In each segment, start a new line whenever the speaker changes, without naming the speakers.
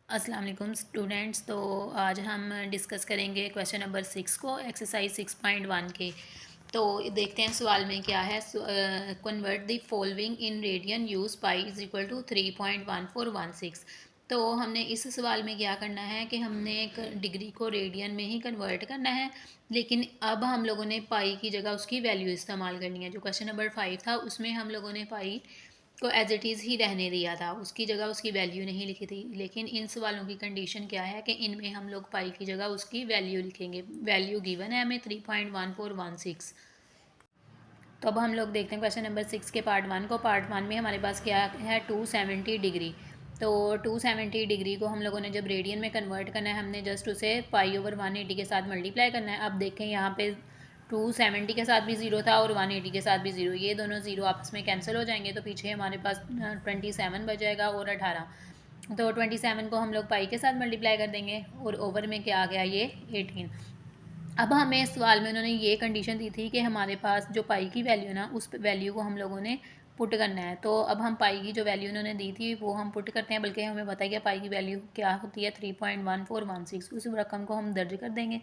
अस्सलाम वालेकुम स्टूडेंट्स। तो आज हम डिस्कस करेंगे क्वेश्चन नंबर 6 को, एक्सरसाइज 6.1 के। तो देखते हैं सवाल में क्या है। Convert the following in radian use pi is equal to 3.1416। तो हमने इस सवाल में क्या करना है कि हमने एक डिग्री को रेडियन में ही कन्वर्ट करना है, लेकिन अब हम लोगों ने पाई की जगह उसकी वैल्यू इस्तेमाल करनी है। जो क्वेश्चन नंबर 5 था उसमें हम लोगों ने पाई को एज इट इज़ ही रहने दिया था, उसकी जगह उसकी वैल्यू नहीं लिखी थी। लेकिन इन सवालों की कंडीशन क्या है कि इनमें हम लोग पाई की जगह उसकी वैल्यू लिखेंगे। वैल्यू गिवन है हमें 3.1416। तो अब हम लोग देखते हैं क्वेश्चन नंबर 6 के पार्ट 1 को। पार्ट 1 में हमारे पास क्या है, 270 डिग्री। तो 270 डिग्री को हम लोगों ने जब रेडियन में कन्वर्ट करना है, हमने जस्ट उसे पाई ओवर 180 के साथ मल्टीप्लाई करना है। अब देखें यहाँ पे 270 के साथ भी ज़ीरो था और 180 के साथ भी ज़ीरो, ये दोनों ज़ीरो आपस में कैंसिल हो जाएंगे। तो पीछे हमारे पास 27 बच जाएगा और 18। तो 27 को हम लोग पाई के साथ मल्टीप्लाई कर देंगे और ओवर में क्या आ गया, ये 18। अब हमें सवाल में उन्होंने ये कंडीशन दी थी कि हमारे पास जो पाई की वैल्यू ना, उस वैल्यू को हम लोगों ने पुट करना है। तो अब हम पाई की जो वैल्यू उन्होंने दी थी वो हम पुट करते हैं, बल्कि हमें पता है कि पाई की वैल्यू क्या होती है, 3.1416। उस रकम को हम दर्ज कर देंगे।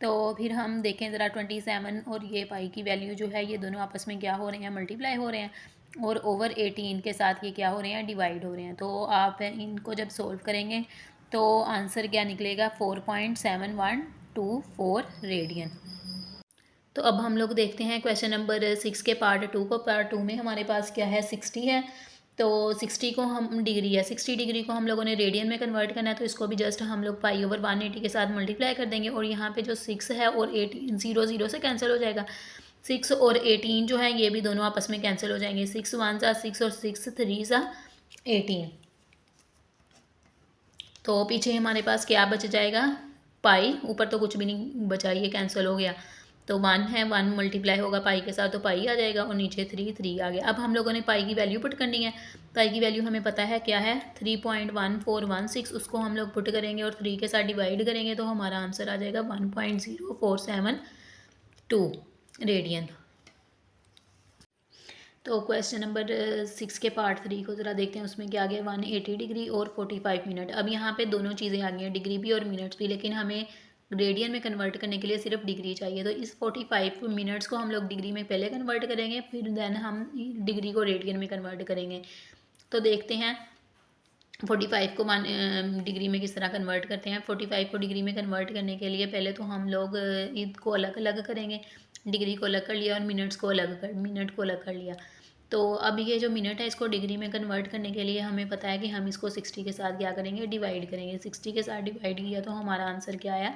तो फिर हम देखें ज़रा, 27 और ये पाई की वैल्यू जो है, ये दोनों आपस में क्या हो रहे हैं, मल्टीप्लाई हो रहे हैं और ओवर 18 के साथ ये क्या हो रहे हैं, डिवाइड हो रहे हैं। तो आप इनको जब सोल्व करेंगे तो आंसर क्या निकलेगा, 4.7124 रेडियन। तो अब हम लोग देखते हैं क्वेश्चन नंबर 6 के पार्ट 2 को। पार्ट 2 में हमारे पास क्या है, 60 है। तो 60 को हम डिग्री है, 60 डिग्री को हम लोगों ने रेडियन में कन्वर्ट करना है। तो इसको भी जस्ट हम लोग पाई ओवर 180 के साथ मल्टीप्लाई कर देंगे और यहाँ पे जो 6 है और 18, 0 0 से कैंसिल हो जाएगा। 6 और 18 जो है ये भी दोनों आपस में कैंसिल हो जाएंगे। 6 1 सा 6 और 6 3 सा 18। तो पीछे हमारे पास क्या बच जाएगा, पाई। ऊपर तो कुछ भी नहीं बचा, ये कैंसिल हो गया। तो 1 है, 1 मल्टीप्लाई होगा पाई के साथ तो पाई आ जाएगा और नीचे 3 3 आ गया। अब हम लोगों ने पाई की वैल्यू पुट करनी है। पाई की वैल्यू हमें पता है क्या है, 3.1416। उसको हम लोग पुट करेंगे और 3 के साथ डिवाइड करेंगे तो हमारा आंसर आ जाएगा 1.0472 रेडियन। तो क्वेश्चन नंबर 6 के पार्ट 3 को ज़रा देखते हैं। उसमें क्या आ गया, 180 डिग्री और 45 मिनट। अब यहाँ पे दोनों चीज़ें आ गई हैं, डिग्री भी और मिनट्स भी, लेकिन हमें रेडियन में कन्वर्ट करने के लिए सिर्फ डिग्री चाहिए। तो इस 45 मिनट्स को हम लोग डिग्री में पहले कन्वर्ट करेंगे, फिर देन हम डिग्री को रेडियन में कन्वर्ट करेंगे। तो देखते हैं 45 को डिग्री में किस तरह कन्वर्ट करते हैं। 45 को डिग्री में कन्वर्ट करने के लिए पहले तो हम लोग इसको अलग अलग करेंगे। डिग्री को अलग कर लिया और मिनट को अलग कर लिया। तो अब ये जो मिनट है, इसको डिग्री में कन्वर्ट करने के लिए हमें पता है कि हम इसको 60 के साथ क्या करेंगे, डिवाइड करेंगे। 60 के साथ डिवाइड किया तो हमारा आंसर क्या आया,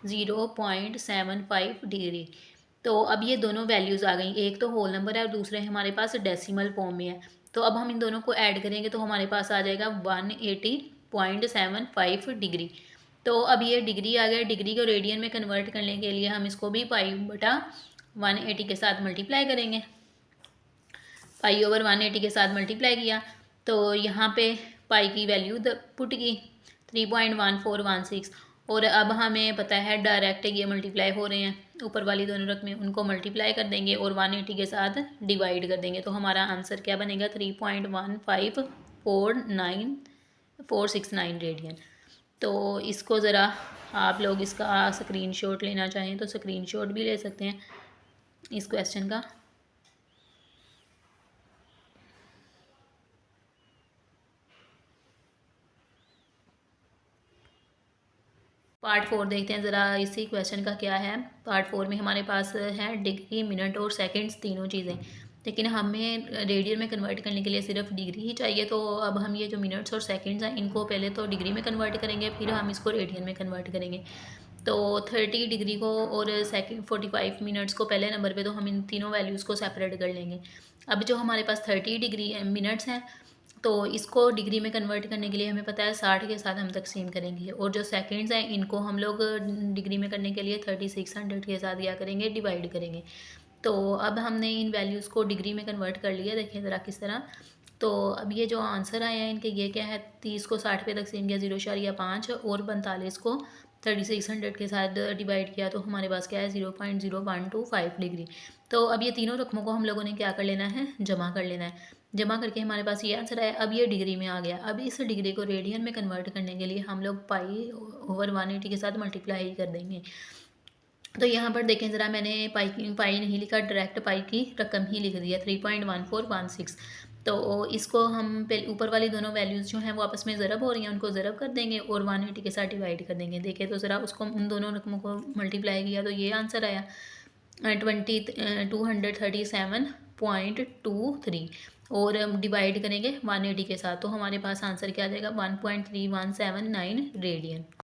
0.75 डिग्री। तो अब ये दोनों वैल्यूज़ आ गई, एक तो होल नंबर है और दूसरे हमारे पास डेसिमल फॉर्म में है। तो अब हम इन दोनों को ऐड करेंगे तो हमारे पास आ जाएगा 180.75 डिग्री। तो अब ये डिग्री आ गया। डिग्री को रेडियन में कन्वर्ट करने के लिए हम इसको भी पाई बटा 180 के साथ मल्टीप्लाई करेंगे। पाई ओवर 180 के साथ मल्टीप्लाई किया तो यहाँ पे पाई की वैल्यू पुट की 3.1416। और अब हमें पता है डायरेक्ट ये मल्टीप्लाई हो रहे हैं, ऊपर वाली दोनों रकमें उनको मल्टीप्लाई कर देंगे और 180 के साथ डिवाइड कर देंगे। तो हमारा आंसर क्या बनेगा, 3.1549469 रेडियन। तो इसको ज़रा आप लोग इसका स्क्रीनशॉट लेना चाहें तो स्क्रीनशॉट भी ले सकते हैं इस क्वेश्चन का। पार्ट 4 देखते हैं ज़रा इसी क्वेश्चन का क्या है। पार्ट 4 में हमारे पास है डिग्री, मिनट और सेकंड्स, तीनों चीज़ें। लेकिन हमें रेडियन में कन्वर्ट करने के लिए सिर्फ डिग्री ही चाहिए। तो अब हम ये जो मिनट्स और सेकंड्स हैं इनको पहले तो डिग्री में कन्वर्ट करेंगे, फिर हम इसको रेडियन में कन्वर्ट करेंगे। तो 30 डिग्री को और 45 मिनट्स को पहले नंबर पे, तो हम इन तीनों वैल्यूज़ को सेपरेट कर लेंगे। अब जो हमारे पास 30 डिग्री मिनट्स हैं तो इसको डिग्री में कन्वर्ट करने के लिए हमें पता है 60 के साथ हम तकसीम करेंगे, और जो सेकंड्स हैं इनको हम लोग डिग्री में करने के लिए 3600 के साथ क्या करेंगे, डिवाइड करेंगे। तो अब हमने इन वैल्यूज़ को डिग्री में कन्वर्ट कर लिया, देखें ज़रा किस तरह। तो अब ये जो आंसर आए हैं इनके, ये क्या है, 30 को 60 पे तकसीम किया 0.5 और 45 को 3600 के साथ डिवाइड किया तो हमारे पास क्या है, 0.0125 डिग्री। तो अब ये तीनों रकमों को हम लोगों ने क्या कर लेना है, जमा कर लेना है। जमा करके हमारे पास ये आंसर आया। अब ये डिग्री में आ गया। अब इस डिग्री को रेडियन में कन्वर्ट करने के लिए हम लोग पाई ओवर 180 के साथ मल्टीप्लाई कर देंगे। तो यहाँ पर देखें ज़रा, मैंने पाई नहीं लिखा, डायरेक्ट पाई की रकम ही लिख दिया 3.1416। तो इसको हम ऊपर वाली दोनों वैल्यूज़ जो हैं वो आपस में ज़रब हो रही हैं, उनको ज़रब कर देंगे और 180 के साथ डिवाइड कर देंगे। देखें तो ज़रा, उसको उन दोनों रकमों को मल्टीप्लाई किया तो ये आंसर आया 237.23 और डिवाइड करेंगे 180 के साथ, तो हमारे पास आंसर क्या आ जाएगा 1.3179 रेडियन।